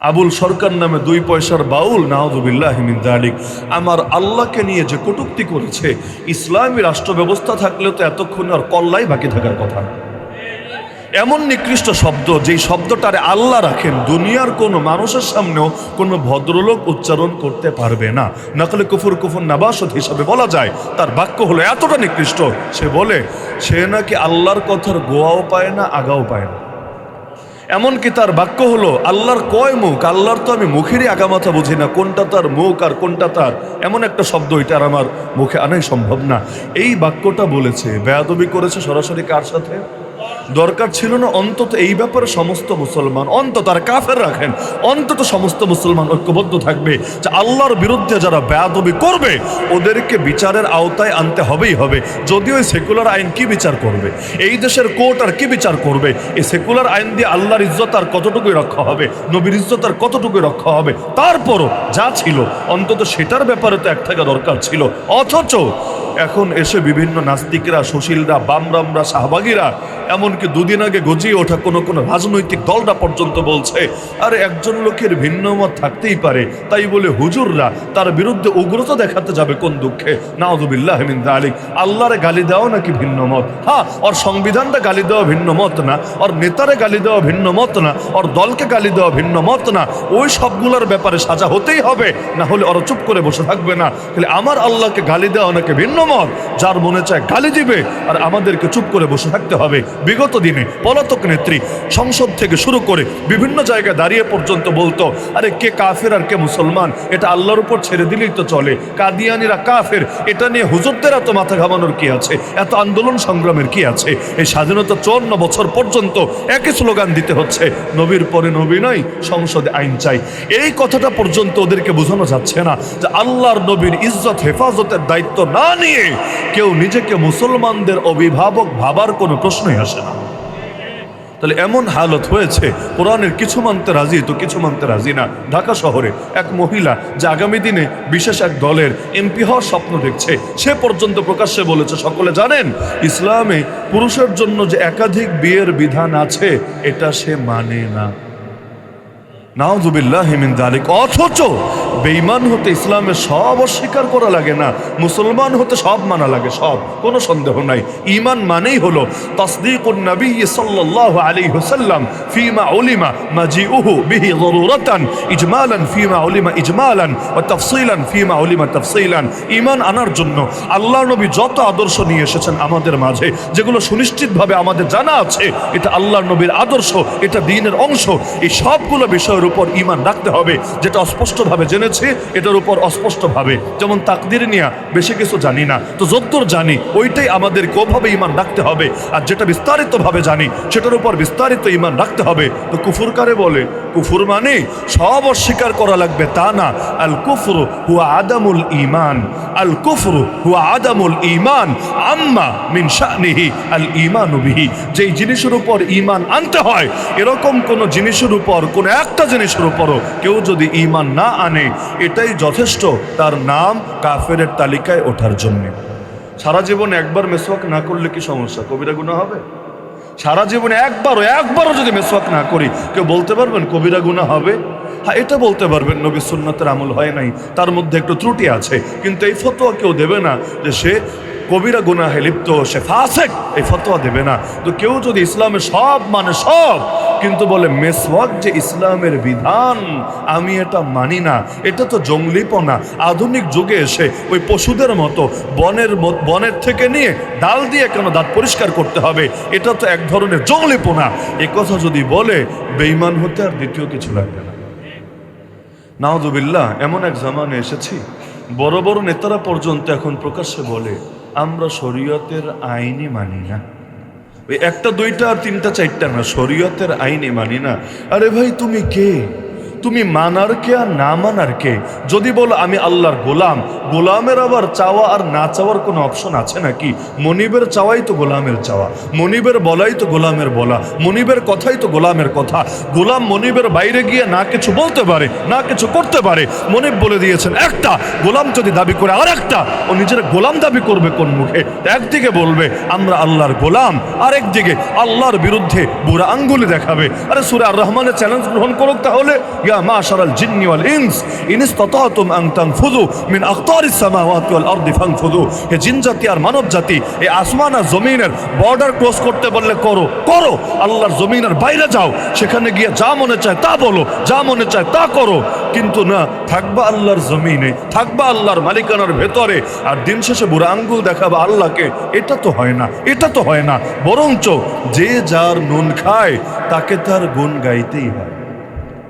আবুল সরকার নামে 2 পয়সার বাউল নাউযুবিল্লাহি মিন যালিক আমার আল্লাহকে নিয়ে যে কটূক্তি করেছে, ইসলামী রাষ্ট্র ব্যবস্থা থাকলেও তো এতক্ষণ আর কল্লাই বাকি থাকার কথা না। এমন নিকৃষ্ট শব্দ, যেই শব্দটারে আল্লাহ রাখেন, দুনিয়ার কোনো মানুষের সামনেও কোনো ভদ্রলোক উচ্চারণ করতে পারবে না। নকলে কুফুর নাবাসত হিসাবে বলা যায়। তার বাক্য হলো এতটা নিকৃষ্ট, সে বলে সে নাকি আল্লাহর কথার গোয়াও পায় না, আগাও পায় না। এমনকি তার বাক্য হলো আল্লাহর কয় মুখ, আল্লাহর তো আমি মুখেরই আগামাথা বুঝি না, কোনটা তার মুখ আর কোনটা তার, এমন একটা শব্দ এটা আর আমার মুখে আনাই সম্ভব না। এই বাক্যটা বলেছে, বেয়াদবি করেছে সরাসরি কার সাথে? দরকার ছিল না অন্তত এই ব্যাপারে সমস্ত মুসলমান, অন্তত আর কাফের রাখেন, অন্তত সমস্ত মুসলমান ঐক্যবদ্ধ থাকবে যে আল্লাহর বিরুদ্ধে যারা বেয়াদবি করবে ওদেরকে বিচারের আওতায় আনতে হবেই হবে। যদিও এই সেকুলার আইন কি বিচার করবে, এই দেশের কোর্ট আর কি বিচার করবে? এই সেকুলার আইন দিয়ে আল্লাহর ইজ্জত আর কতটুকুই রক্ষা হবে, নবীর ইজ্জত আর কতটুকুই রক্ষা হবে? তারপরও যা ছিল অন্তত সেটার ব্যাপারে তো এক থাকা দরকার ছিল। অথচ এখন এসে বিভিন্ন নাস্তিকরা, সুশীলরা, বামরামরা, শাহবাগীরা, এমনকি দুদিন আগে গজিয়ে ওঠা কোনো রাজনৈতিক দলটা পর্যন্ত বলছে আরে একজন লোকের ভিন্ন মত থাকতেই পারে, তাই বলে হুজুররা তার বিরুদ্ধে উগ্রতা দেখাতে যাবে কোন দুঃখে? নাউযুবিল্লাহি মিন যালিক। আল্লাহরে গালি দেওয়া নাকি ভিন্ন মত? হ্যাঁ, ওর সংবিধানটা গালি দেওয়া ভিন্ন মত না, ওর নেতারে গালি দেওয়া ভিন্ন মত না, ওর দলকে গালি দেওয়া ভিন্ন মত না। ওই সবগুলোর ব্যাপারে সাজা হতেই হবে, না হলে ওরা চুপ করে বসে থাকবে না। তাহলে আমার আল্লাহকে গালি দেওয়া নাকি ভিন্ন মত? যার মনে চায় গালি দিবে, আর আমাদেরকে চুপ করে বসে থাকতে হবে। বিগত দিনে পলাতক নেত্রী সংসদ থেকে শুরু করে বিভিন্ন জায়গায় দাঁড়িয়ে পর্যন্ত বলতো আরে কে কাফের আর কে মুসলমান, এটা আল্লাহর উপর ছেড়ে দিলেই তো চলে। কাদিয়ানিরা কাফের, এটা নিয়ে হুজুরদের এত মাথা ঘামানোর কি আছে, এত আন্দোলন সংগ্রামের কি আছে? এই স্বাধীনতা 54 বছর পর্যন্ত একই স্লোগান দিতে হচ্ছে, নবীর পরে নবী নয়, সংসদে আইন চাই। এই কথাটা পর্যন্ত ওদেরকে বোঝানো যাচ্ছে না যে আল্লাহর নবীর ইজ্জত হেফাজতের দায়িত্ব না নিয়ে কেউ নিজেকে মুসলমানদের অভিভাবক ভাবার কোনো প্রশ্নই আসে না। তাহলে এমন হালত হয়েছে, কোরআনের কিছু মানতে রাজি তো কিছু মানতে রাজি না। ঢাকা শহরে এক মহিলা যে আগামী দিনে বিশেষ এক দলের এমপি হওয়ার স্বপ্ন দেখছে, সে পর্যন্ত প্রকাশ্যে বলেছে, সকলে জানেন ইসলামে পুরুষের জন্য যে একাধিক বিয়ের বিধান আছে এটা সে মানে না। নাউযুবিল্লাহি মিন যালিক। অথচ বেঈমান হতে ইসলামের সব অস্বীকার করা লাগে না, মুসলমান হতে সব মানা লাগে, সব, কোনো সন্দেহ নাই। ঈমান মানেই হলো তাসদীকুন নবী সাল্লাল্লাহু আলাইহি ওয়াসাল্লাম ফীমা উলিমা মাজিউহু বিহি যরুরাতান ইজমালান ফীমা উলিমা ইজমালান ওয়া তাফসীলান ফীমা উলিমা তাফসীলান। ঈমান আনার জন্য আল্লাহর নবী যত আদর্শ নিয়ে এসেছেন আমাদের মাঝে, যেগুলো সুনিশ্চিতভাবে আমাদের জানা আছে এটা আল্লাহর নবীর আদর্শ, এটা দ্বীনের অংশ, এই সবগুলো বিষয়ের উপর ঈমান রাখতে হবে। যেটা অস্পষ্টভাবে জেনেছি এটার উপর অস্পষ্টভাবে, যেমন তাকদীর নিয়ে বেশি কিছু জানি না, তো যতদূর জানি ওইটাই আমাদেরকে ওভাবে ঈমান রাখতে হবে। আর যেটা বিস্তারিতভাবে জানি সেটার উপর বিস্তারিত ঈমান রাখতে হবে। তো কুফর কারে বলে? কুফর মানে সব অস্বীকার করা লাগবে তা না। আল কুফরু হুয়া আদামুল ঈমান, আল কুফরু হুয়া আদামুল ঈমান আম্মা মিন শানিহি আল ঈমানু বিহি। যেই জিনিসের উপর ঈমান আনতে হয়, এরকম কোন জিনিসের উপর, কোন একটা জিনিসের উপরও কেউ যদি ঈমান না আনে, এটাই যথেষ্ট তার নাম কাফেরের তালিকায় ওঠার জন্য। সারা জীবনে একবার মেসওয়াক না করলে কি সমস্যা? কবিরা গুনাহ হবে? সারা জীবনে একবারও যদি মেসওয়াক না করি, কেউ বলতে পারবেন কবিরা গুনাহ হবে? হ্যাঁ, এটা বলতে পারবেন নবী সুন্নাতের আমল হয় নাই, তার মধ্যে একটু ত্রুটি আছে, কিন্তু এই ফতোয়া কেউ দেবে না যে সে কবিরা গুনাহে লিপ্ত, সে ফাসেক, এই ফতোয়া দেবে না। তো কেউ যদি ইসলামের সব মানে সব, কিন্তু বলে মেসওয়াক যে ইসলামের বিধান, আমি এটা মানি না, এটা তো জঙ্গলিপনা। আধুনিক যুগে এসে ওই পশুদের মতো বনের থেকে নিয়ে ডাল দিয়ে কেন দাঁত পরিষ্কার করতে হবে, এটা তো এক ধরনের জঙ্গলিপনা। এ কথা যদি বলে, বেঈমান হতে আর দ্বিতীয় কিছু লাগবে না। নাউযুবিল্লাহ। এমন এক জামানে এসেছি, বড় বড় নেতারা পর্যন্ত এখন প্রকাশ্যে বলে আমরা শরীয়তের আইনই মানি না। ওই একটা দুইটা আর তিনটা চারটা না, শরীয়তের আইনই মানি না। আরে ভাই, তুমি কে? তুমি মানার কে আর না মানার কে? যদি বলো আমি আল্লাহর গোলাম, গোলামের আবার চাওয়া আর না চাওয়ার কোনো অপশন আছে নাকি? মনিবের চাওয়াই তো গোলামের চাওয়া, মনিবের বলাই তো গোলামের বলা, মনিবের কথাই তো গোলামের কথা। গোলাম মনিবের বাইরে গিয়ে না কিছু বলতে পারে, না কিছু করতে পারে। মনিব বলে দিয়েছেন একটা, গোলাম যদি দাবি করে আর একটা, ও নিজের গোলাম দাবি করবে কোন মুখে? একদিকে বলবে আমরা আল্লাহর গোলাম, আর একদিকে আল্লাহর বিরুদ্ধে বুড়া আঙ্গুলি দেখাবে। আরে সূরা আর রহমানের চ্যালেঞ্জ গ্রহণ করুক তাহলে, ইয়া ইয়া মাশারাল জিন্নি ওয়াল ইনস ইন ইসতাতাতুম আন তানফুযু মিন আকতারিস সামাওয়াতি ওয়াল আরদি ফানফুযু। হে জিন জাতি আর মানব জাতি, এই আসমান আর জমিনের বর্ডার ক্রস করতে বললে করো, করো। আল্লাহর জমিনের বাইরে যাও, সেখানে গিয়ে যা মনে চায় তা বলো, যা মনে চায় তা করো। কিন্তু না, থাকবা আল্লাহর জমিনে, থাকবা আল্লাহর মালিকানার ভেতরে, আর দিন শেষে বুড়া আঙ্গুল দেখাবা আল্লাহকে। এটা তো হয় না, এটা তো হয় না। বরঞ্চ যে যার নুন খায় তাকে তার গুণ গাইতেই হয়।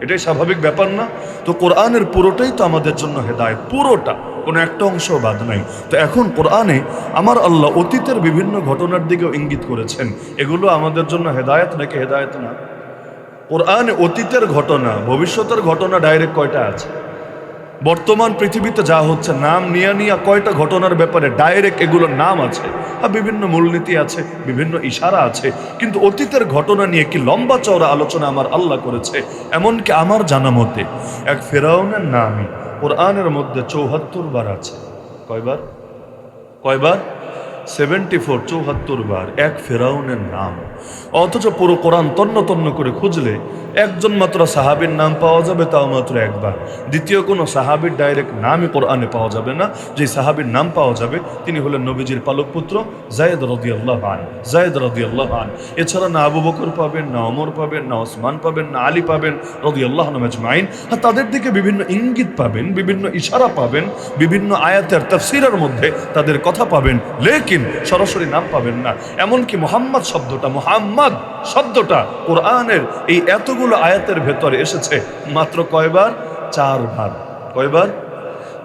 এটাই স্বাভাবিক ব্যাপার না? তো কোরআনের পুরোটাই তো আমাদের জন্য হেদায়েত, পুরোটা, কোনো একটা অংশ বাদ নাই। তো এখন কোরআনে আমার আল্লাহ অতীতের বিভিন্ন ঘটনার দিকেও ইঙ্গিত করেছেন। এগুলো আমাদের জন্য হেদায়েত নাকি হেদায়েত না? কোরআনে অতীতের ঘটনা, ভবিষ্যতের ঘটনা ডাইরেক্ট কয়টা আছে? বর্তমান পৃথিবীতে যা হচ্ছে নাম নিয়ে কয়টা ঘটনার ব্যাপারে ডাইরেক্ট এগুলোর নাম আছে, আর বিভিন্ন মূলনীতি আছে, বিভিন্ন ইশারা আছে। কিন্তু অতীতের ঘটনা নিয়ে কি লম্বা চওড়া আলোচনা আমার আল্লাহ করেছে। এমনকি আমার জানা মতে এক ফেরাউনের নামই কোরআনের মধ্যে ৭৪ বার আছে। কয়বার? কয়বার? 74, ৭৪ বার এক ফেরাউনের নাম। অথচ পুরো কোরআন তন্ন তন্ন করে খুঁজলে একজন মাত্র সাহাবীর নাম পাওয়া যাবে, তাও মাত্র একবার। দ্বিতীয় কোনো সাহাবীর ডাইরেক্ট নামই কোরআনে পাওয়া যাবে না। যে সাহাবীর নাম পাওয়া যাবে তিনি হলেন নবীজির পালক পুত্র যায়েদ রাদিয়াল্লাহু আনহু, যায়েদ রাদিয়াল্লাহু আনহু। এছাড়া না আবু বকর পাবেন, না ওমর পাবেন, না ওসমান পাবেন, না আলী পাবেন রাদিয়াল্লাহু আনহুম আজমাইন। আর তাদের দিকে বিভিন্ন ইঙ্গিত পাবেন, বিভিন্ন ইশারা পাবেন, বিভিন্ন আয়াতের তাফসীরের মধ্যে তাদের কথা পাবেন, লেকিন সরাসরি নাম পাবেন না। এমনকি মুহাম্মদ শব্দটা, মুহাম্মদ শব্দটা কোরআনের এই এতগুলো আয়াতের ভেতরে এসেছে মাত্র কয়বার? 4 বার। কয়বার?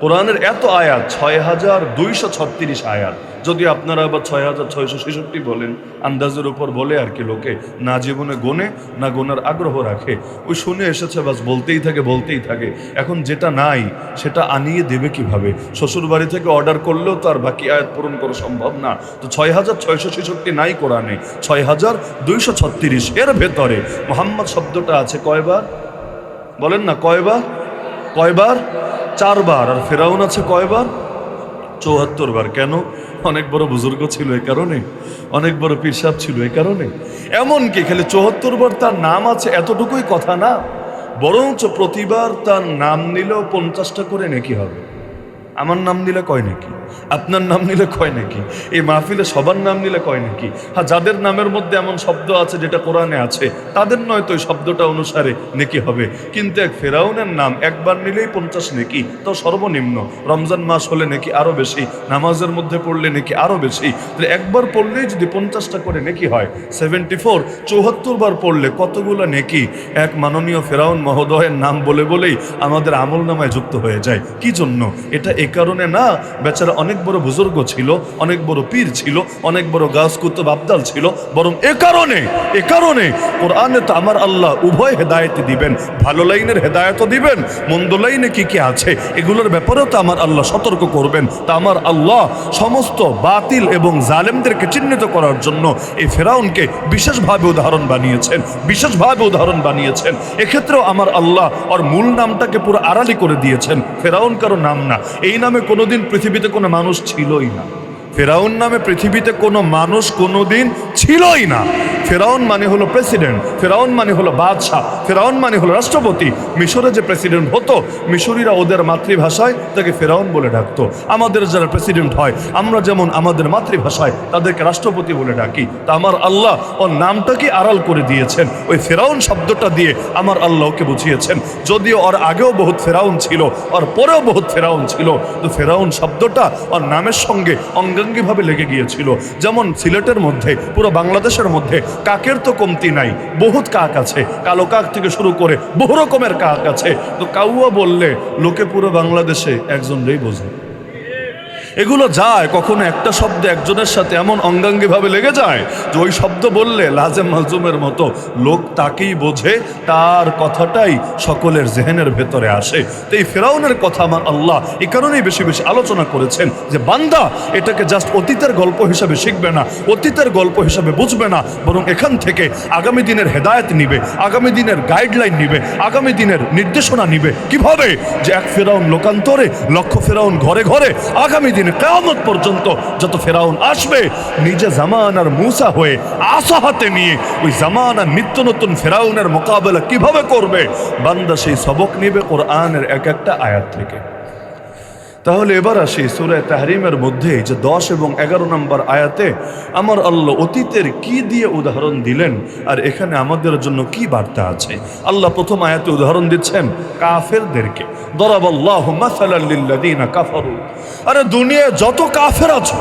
কোরআনের এত আয়াত ৬,২৩৬ আয়াত। যদি আপনারা আবার ৬,৬৬৬ বলেন, আন্দাজের উপর বলে আর কি লোকে, না জীবনে গোনে না গোনার আগ্রহ রাখে, ওই শুনে এসেছে বাস বলতেই থাকে, বলতেই থাকে। এখন যেটা নাই সেটা আনিয়ে দেবে কিভাবে? শ্বশুর বাড়ি থেকে অর্ডার করলেও তো আর বাকি আয়াত পূরণ করা সম্ভব না। তো ৬,৬৬৬ নাই কোরআনে, ৬,২৩৬। এর ভেতরে মুহাম্মদ শব্দটা আছে কয়বার? বলেন না, কয়বার? কয়বার? 4 বার। আর ফেরাউন আছে কয়বার? ৭৪ বার। কেন? অনেক বড় বুজুর্গ ছিল এই কারণে, অনেক বড় পীর সাহেব ছিল এই কারণে। এমনকি খালি ৭৪ বার তার নাম আছে এতটুকুই কথা না, বরঞ্চ প্রতিবার তার নাম নিলেও 50টা করে নেকি হবে। আমার নাম নিলে কয় নাকি, আপনার নাম নিলে কয় নাকি, এই মাহফিলে সবার নাম নিলে কয় নাকি। হ্যাঁ, যাদের নামের মধ্যে এমন শব্দ আছে যেটা কোরআনে আছে তাদের নয় তো ওই শব্দটা অনুসারে নেকি হবে। কিন্তু এক ফেরাউনের নাম একবার নিলেই 50 নেকি, তো সর্বনিম্ন। রমজান মাস হলে নেকি আরো বেশি, নামাজের মধ্যে পড়লে নেকি আরো বেশি। তাহলে একবার পড়লেই যদি 50টা করে নেকি হয়, 74 74 বার পড়লে কতগুলো নেকি এক মাননীয় ফেরাউন মহোদয়ের নাম বলে বলেই আমাদের আমল নামায় যুক্ত হয়ে যায়। কি জন্য? এটা এ কারণে না, বেচারা অনেক বড় বুজুর্গ ছিল, অনেক বড় পীর ছিল, অনেক বড় গাছ কুতুব আবদাল ছিল, বরং এ কারণে কোরআনে তো আমার আল্লাহ উভয় হেদায়েত দিবেন, ভালো লাইনের হেদায়েতও দিবেন, মন্দ লাইনে কি কি আছে এগুলোর ব্যাপারেও তো আমার আল্লাহ সতর্ক করবেন। তা আমার আল্লাহ সমস্ত বাতিল এবং জালেমদেরকে চিহ্নিত করার জন্য এই ফেরাউনকে বিশেষভাবে উদাহরণ বানিয়েছেন, বিশেষভাবে উদাহরণ বানিয়েছেন। এক্ষেত্রেও আমার আল্লাহ ওর মূল নামটাকে পুরো আড়ালি করে দিয়েছেন। ফেরাউন কারো নাম না, এই নামে কোনোদিন পৃথিবীতে কোনো মানুষ ছিলই না। ফেরাউন নামে পৃথিবীতে কোনো মানুষ কোনোদিন ছিলই না। ফেরাউন মানে হলো প্রেসিডেন্ট, ফেরাউন মানে হলো বাদশাহ, ফেরাউন মানে হলো রাষ্ট্রপতি। মিশরে যে প্রেসিডেন্ট হতো, মিশরীরা ওদের মাতৃভাষায় তাকে ফেরাউন বলে ডাকতো। আমাদের যারা প্রেসিডেন্ট হয় আমরা যেমন আমাদের মাতৃভাষায় তাদেরকে রাষ্ট্রপতি বলে ডাকি। তা আমার আল্লাহ ওর নামটাকে আড়াল করে দিয়েছেন, ওই ফেরাউন শব্দটা দিয়ে আমার আল্লাহকে বুঝিয়েছেন। যদিও ওর আগেও বহুত ফেরাউন ছিল, ওর পরেও বহুত ফেরাউন ছিল, তো ফেরাউন শব্দটা ওর নামের সঙ্গে অঙ্গাঙ্গিভাবে লেগে গিয়েছিল। যেমন সিলেটের মধ্যে, পুরো বাংলাদেশের মধ্যে কাকের তো কমতি নাই, বহুত কাক আছে, কালো কাক থেকে শুরু করে বহু রকমের কাক আছে। তো কাউয়া বললে লোকে পুরো বাংলাদেশে একজনই বোঝে। এগুলো যায় কখনো একটা শব্দ একজনের সাথে এমন অঙ্গাঙ্গিভাবে লেগে যায় যে ওই শব্দ বললে লাজেম মাজুমের মতো লোক তাকেই বোঝে, তার কথাটাই সকলের জেহেনের ভেতরে আসে। তো এই ফেরাউনের কথা আমার আল্লাহ এই কারণেই বেশি বেশি আলোচনা করেছেন যে বান্দা এটাকে জাস্ট অতীতের গল্প হিসাবে শিখবে না, অতীতের গল্প হিসাবে বুঝবে না, বরং এখান থেকে আগামী দিনের হেদায়েত নিবে, আগামী দিনের গাইডলাইন নিবে, আগামী দিনের নির্দেশনা নিবে। কিভাবে? যে এক ফেরাউন লোকান্তরে, লক্ষ ফেরাউন ঘরে ঘরে, আগামী দিন কিয়ামত পর্যন্ত যত ফেরাউন আসবে, নিজে জামানার মূসা হয়ে আসা হাতে নিয়ে ওই জামানার নিত্য নতুন ফেরাউনের মোকাবেলা কিভাবে করবে, বান্দা সেই সবক নেবে কোরআনের এক একটা আয়াত থেকে। তাহলে এবার আসি সূরা তাহরিমের মধ্যে যে 10 এবং 11 নম্বর আয়াতে আমার আল্লাহ অতীতের কি দিয়ে উদাহরণ দিলেন, আর এখানে আমাদের জন্য কি বার্তা আছে। আল্লাহ প্রথম আয়াতে উদাহরণ দিচ্ছেন কাফেরদেরকে, দরাবাল্লাহু মাসালাল লিল্লাযিনা কাফারু। আরে দুনিয়ায় যত কাফের আছো,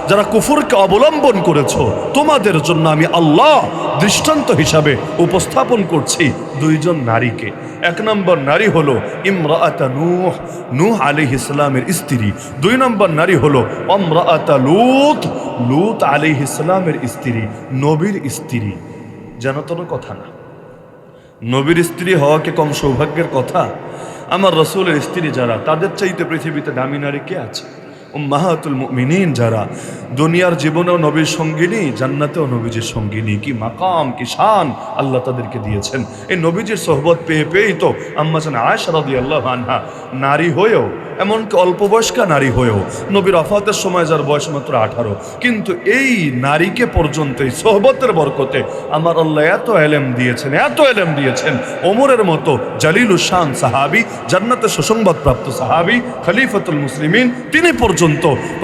যারা কুফরকে অবলম্বন করেছো, তোমাদের জন্য আমি আল্লাহ দৃষ্টান্ত হিসাবে উপস্থাপন করছি দুইজন নারীকে। এক নম্বর নারী হলো ইমরাআতা নূহ, নূহ আলাইহিস সালামের স্ত্রী। দুই নম্বর নারী হলো ইমরাআতা লূত, লূত আলাইহিস সালামের স্ত্রী, নবীর স্ত্রী। জানো তো কথা না, নবীর স্ত্রী হওয়া কি কম সৌভাগ্যের কথা? আমার রাসূলের স্ত্রী যারা, তাদের চাইতে পৃথিবীতে দামি নারী কে আছে? উম্মাহাতুল মুমিনিন যারা, দুনিয়ার জীবনেও নবীর সঙ্গিনী, জান্নাতেও নবীজির সঙ্গিনী। কি মাকাম, কি শান আল্লাহ তাদেরকে দিয়েছেন। এই নবীজির সোহবত পেয়ে পেয়েই তো আম্মা জান আয়েশা রাদিয়াল্লাহু আনহা নারী হয়েও, এমনকি অল্প বয়স্কা নারী হয়েও, নবীর ওফাতের সময় যার বয়স মাত্র 18, কিন্তু এই নারীকে পর্যন্ত এই সোহবতের বরকতে আমার আল্লাহ এত এলেম দিয়েছেন, এত এলেম দিয়েছেন। ওমরের মতো জালিলুশ শান সাহাবী, জান্নাতে সুসংবাদ প্রাপ্ত সাহাবী, খলিফাতুল মুসলিমিন, তিনি পর্যন্ত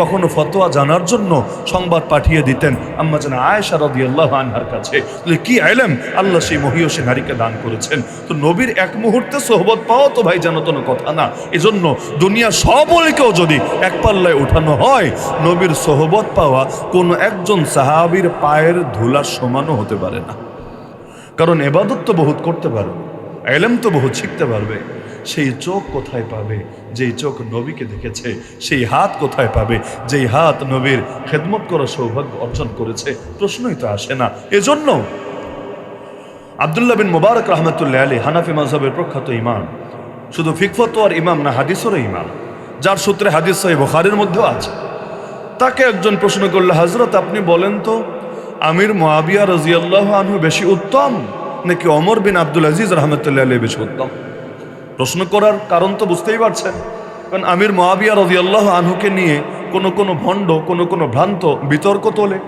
কখনো ফতোয়া জানার জন্য সংবাদ পাঠিয়ে দিতেন আম্মা জান আয়েশা রাদিয়াল্লাহু আনহার কাছে। কি এলেম আল্লাহ সেই মহিয়সী নারীকে দান করেছেন। তো নবীর এক মুহূর্তে সোহবত পাওয়া তো ভাই জানো তো কথা না। এজন্য দুনিয়া সবলকেও যদি এক পাল্লায় উঠানো হয়, নবীর সোহবত পাওয়া কোনো একজন সাহাবীর পায়ের ধুলার সমানও হতে পারে না। কারণ ইবাদত তো বহুত করতে পারবে, এলেম তো বহুত শিখতে পারবে, সেই চোখ কোথায় পাবে যেই চোখ নবীকে দেখেছে? সেই হাত কোথায় পাবে যেই হাত নবীর খেদমত করার সৌভাগ্য অর্জন করেছে? প্রশ্নই তো আসে না। এজন্য আব্দুল্লাহ বিন মুবারক রাহমাতুল্লাহ আলাইহি হানাফি মাযহাবের প্রখ্যাত ইমাম, শুধু ফিকহ ফতোয়ার ইমাম না, হাদিসেরও ইমাম, যার সূত্রে হাদিস সহিহ বুখারীর মধ্যেও আছে। তাকে একজন প্রশ্ন করলো, হযরত আপনি বলেন তো আমির মুআবিয়া রাদিয়াল্লাহু আনহু বেশি উত্তম নাকি ওমর বিন আব্দুল আজিজ রাহমাতুল্লাহ আলাইহি বেশি উত্তম? প্রশ্ন করার কারণ তো বুঝতেই পারছেন, কারণ আমির মুআবিয়া রাদিয়াল্লাহু আনহুকে নিয়ে কোনো ভণ্ড, কোনো ভ্রান্ত বিতর্ক তোলে।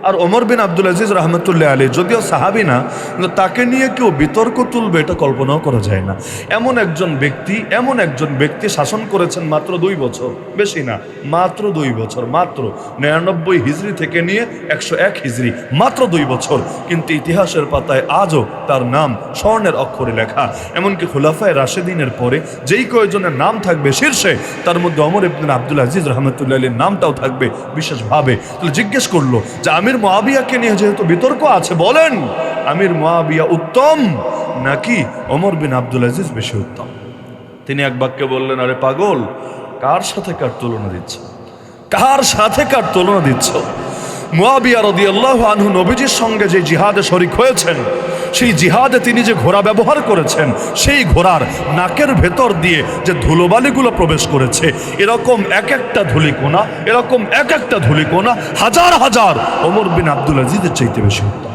আর ওমর বিন আব্দুল আজিজ রহমতুল্লাহ আলী যদিও সাহাবী না, কিন্তু তাকে নিয়ে কেউ বিতর্ক তুলবে এটা কল্পনাও করা যায় না। এমন একজন ব্যক্তি শাসন করেছেন মাত্র 2 বছর, বেশি না, মাত্র 2 বছর, মাত্র 99 হিজরি থেকে নিয়ে 101 হিজরি, মাত্র 2 বছর। কিন্তু ইতিহাসের পাতায় আজও তার নাম স্বর্ণের অক্ষরে লেখা। এমনকি খুলাফায়ে রাশেদিনের পরে যেই কয়েকজনের নাম থাকবে শীর্ষে, তার মধ্যে ওমর ইবনে আব্দুল আজিজ রহমতুল্লাহ আলীর নামটাও থাকবে বিশেষভাবে। তাহলে জিজ্ঞেস করলো যে আমির মুআবিয়াকে নিয়ে যেহেতু বিতর্ক আছে, বলেন আমির মুআবিয়া উত্তম নাকি ওমর বিন আব্দুল আজিজ বেশি উত্তম? তিনি এক বাক্যে বললেন, আরে পাগল, কার সাথে কার তুলনা দিচ্ছ? কার সাথে কার তুলনা দিচ্ছ? মুআবিয়া রাদিয়াল্লাহু আনহু নবীজির সঙ্গে যে জিহাদে শরীক হয়েছেন, সেই জিহাদে তিনি যে ঘোড়া ব্যবহার করেছেন, সেই ঘোড়ার নাকের ভেতর দিয়ে যে ধুলোবালিগুলো প্রবেশ করেছে, এরকম এক একটা ধুলিকোনা হাজার হাজার ওমর বিন আব্দুল আজিজের চাইতে বেশি উত্তম।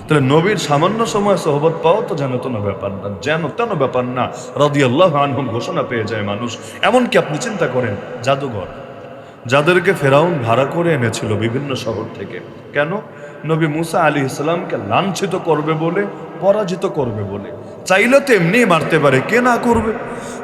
তাহলে নবীর সামান্য সময় সোহবত পাওয়া তো যেন তেন ব্যাপার না, যেন তেন ব্যাপার না। রাদিয়াল্লাহু আনহুম ঘোষণা পেয়ে যায় মানুষ। এমনকি আপনি চিন্তা করেন, জাদুঘর যাদেরকে ফেরাউন ভাড়া করে এনেছিল বিভিন্ন শহর থেকে, কেন? নবী মুসা আলাইহিস সালামকে লাঞ্ছিত করবে বলে, পরাজিত করবে বলে। চাইলে তো এমনি মারতে পারে, কে না করবে?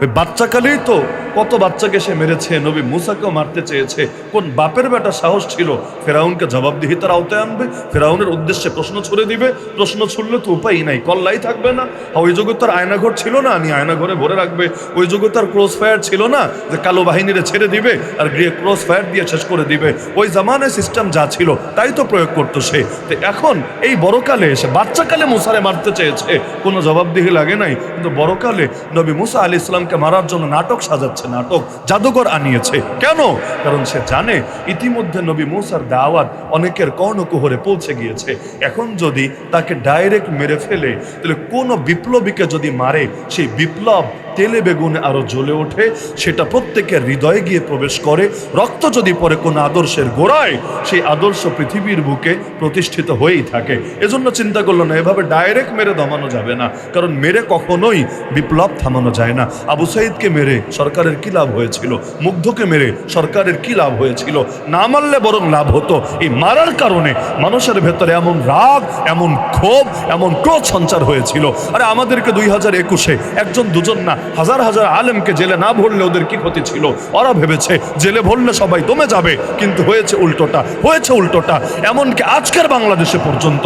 ওই বাচ্চাকালেই তো কত বাচ্চাকে সে মেরেছে, নবী মুসাকেও মারতে চেয়েছে। কোন বাপের বেটা সাহস ছিল ফেরাউনকে জবাবদিহিতার আওতায় আনবে, ফেরাউনের উদ্দেশ্যে প্রশ্ন ছুড়ে দিবে? প্রশ্ন ছুড়লে তো উপায় নাই, কল্লাই থাকবে না। ওই যুগে তার আয়নাঘর ছিল না, নি আয়নাঘরে ভরে রাখবে। ওই যুগে তার ক্রস ফায়ার ছিল না, যে কালো বাহিনীরে ছেড়ে দিবে আর গিয়ে ক্রস ফায়ার দিয়ে শেষ করে দিবে। ওই জামানায় সিস্টেম যা ছিল তাই তো প্রয়োগ করতো সে। তো এখন এই বড়কালে এসে বাচ্চাকালে মুসারে মারতে চেয়েছে, কোনো জবাবদিহি লাগে নাই। কিন্তু বড়কালে নবী মুসা আলাইহিস সালামকে মারার জন্য নাটক সাজাচ্ছে, নাটক, জাদুঘর আনিয়েছে। কেন? কারণ সে জানে ইতিমধ্যে নবী মুসার দাওয়াত অনেকের কর্ণকুহরে পৌঁছে গিয়েছে। এখন যদি তাকে ডাইরেক্ট মেরে ফেলে, তাহলে কোনো বিপ্লবীকে যদি মারে, সেই বিপ্লব তেলে বেগুনে আরো জ্বলে ওঠে, সেটা প্রত্যেকের হৃদয়ে গিয়ে প্রবেশ করে। রক্ত যদি পড়ে কোনো আদর্শের গোড়ায়, সেই আদর্শ পৃথিবীর বুকে প্রতিষ্ঠিত হয়েই থাকে। এজন্য চিন্তা করলো না, এভাবে ডাইরেক্ট মেরে দমানো যাবে না, কারণ মেরে কখনোই বিপ্লব থামানো যায় না। আবু সাইদকে মেরে সরকারের কি লাভ হয়েছিল? মুগ্ধকে মেরে সরকারের কি লাভ হয়েছিল? না মারলে বরং লাভ হতো। এই মারার কারণে মানুষের ভেতরে এমন রাগ, এমন ক্ষোভ, এমন ক্রোধ সঞ্চার হয়েছিল। আরে আমাদেরকে 2021-এ একজন দুজন না, হাজার হাজার আলেমকে জেলে না ভরলে ওদের কি ক্ষতি ছিল? ওরা ভেবেছে জেলে ভরলে সবাই দমে যাবে, কিন্তু হয়েছে উল্টোটা, হয়েছে উল্টোটা। এমনকি আজকের বাংলাদেশে পর্যন্ত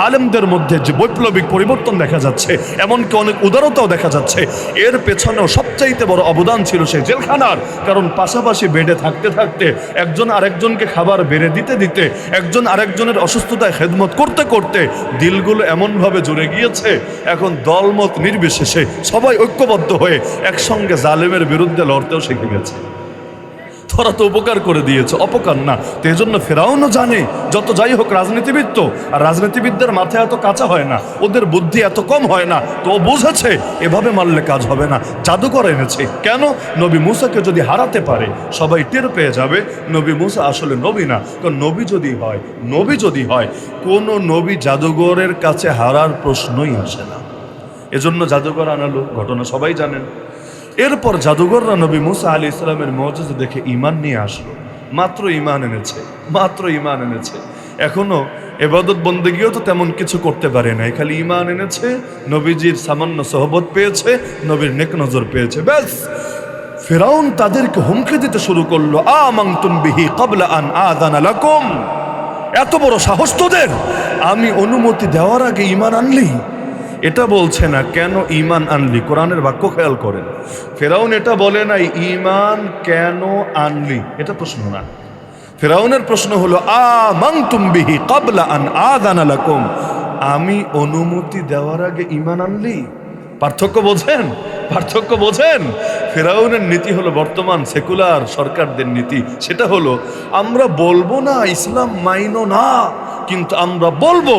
আলেমদের মধ্যে যে বৈপ্লবিক পরিবর্তন দেখা যাচ্ছে, এমনকি অনেক উদারতাও দেখা যাচ্ছে, এর পেছনেও সবচাইতে বড় অবদান ছিল সেই জেলখানার। কারণ পাশাপাশি বেডে থাকতে থাকতে একজন আরেকজনকে খাবার বেড়ে দিতে দিতে, একজন আরেকজনের অসুস্থতায় খেদমত করতে করতে দিলগুলো এমনভাবে জুড়ে গিয়েছে, এখন দলমত নির্বিশেষে সবাই ঐক্যবদ্ধ হয়ে একসঙ্গে জালেমের বিরুদ্ধে লড়তেও শিখে গেছে। তোরা তো উপকার করে দিয়েছে, অপকার না। তো এই জন্য ফেরাউনও জানে, যত যাই হোক রাজনীতিবিদ তো, আর রাজনীতিবিদদের মাথায় এত কাঁচা হয় না, ওদের বুদ্ধি এত কম হয় না। তো ও বুঝেছে এভাবে মারলে কাজ হবে না, জাদুকর এনেছে। কেন? নবী মুসাকে যদি হারাতে পারে সবাই টের পেয়ে যাবে নবী মুসা আসলে নবী না। কারণ নবী যদি হয় কোনো নবী জাদুঘরের কাছে হারার প্রশ্নই আসে না। এজন্য জাদুঘর আনালো, ঘটনা সবাই জানেন। এরপর জাদুঘররা নবী মুসা আলাইহিস সালামের মুজিজা দেখে ঈমান নিয়ে আসলো। মাত্র ঈমান এনেছে। এখনো ইবাদত বন্দেগীও তো তেমন কিছু করতে পারে না, খালি ঈমান এনেছে, নবীজির সামান্য সোহবত পেয়েছে, নবীর নেক নজর পেয়েছে, ব্যাস। ফিরআউন তাদেরকে হুমকি দিতে শুরু করলো, আমানতুম বিহি ক্বাবলা আন আযানা লাকুম। এত বড় সাহস তোদের, আমি অনুমতি দেওয়ার আগে ঈমান আনলি? এটা বলছে না কেন ঈমান আনলি, কোরআনের বাক্য খেয়াল করেন। ফেরাউন এটা বলে নাই ঈমান কেন আনলি, এটা প্রশ্ন না। ফেরাউনের প্রশ্ন হলো আমানতুম বিহি ক্বাবলা আন আযানা লাকুম, আমি অনুমতি দেওয়ার আগে ঈমান আনলি? পার্থক্য বোঝেন? ফেরাউনের নীতি হলো বর্তমান সেকুলার সরকারদের নীতি। সেটা হলো আমরা বলবো না ইসলাম মাইনো না, কিন্তু আমরা বলবো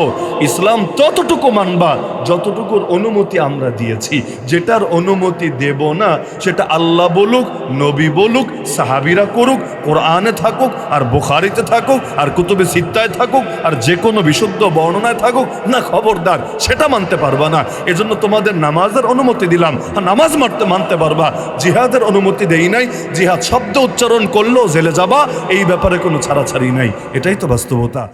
ইসলাম ততটুকু মানবা যতটুকুর অনুমতি আমরা দিয়েছি। যেটার অনুমতি দেব না সেটা আল্লাহ বলুক, নবী বলুক, সাহাবীরা করুক, কোরআনে থাকুক আর বুখারীতে থাকুক আর কুতুবে সিত্তায় থাকুক আর যে কোনো বিশুদ্ধ বর্ণনায় থাকুক না, খবরদার সেটা মানতে পারবা না। এজন্য তোমাদের নামাজের অনুমতি দিলাম, নামাজ মানতে পারবা, জিহাদের অনুমতি দেই নাই। জিহাদ শব্দ উচ্চারণ করলেও জেলে যাবা, এই ব্যাপারে কোনো ছাড়াছাড়ি নাই। এটাই তো বাস্তবতা।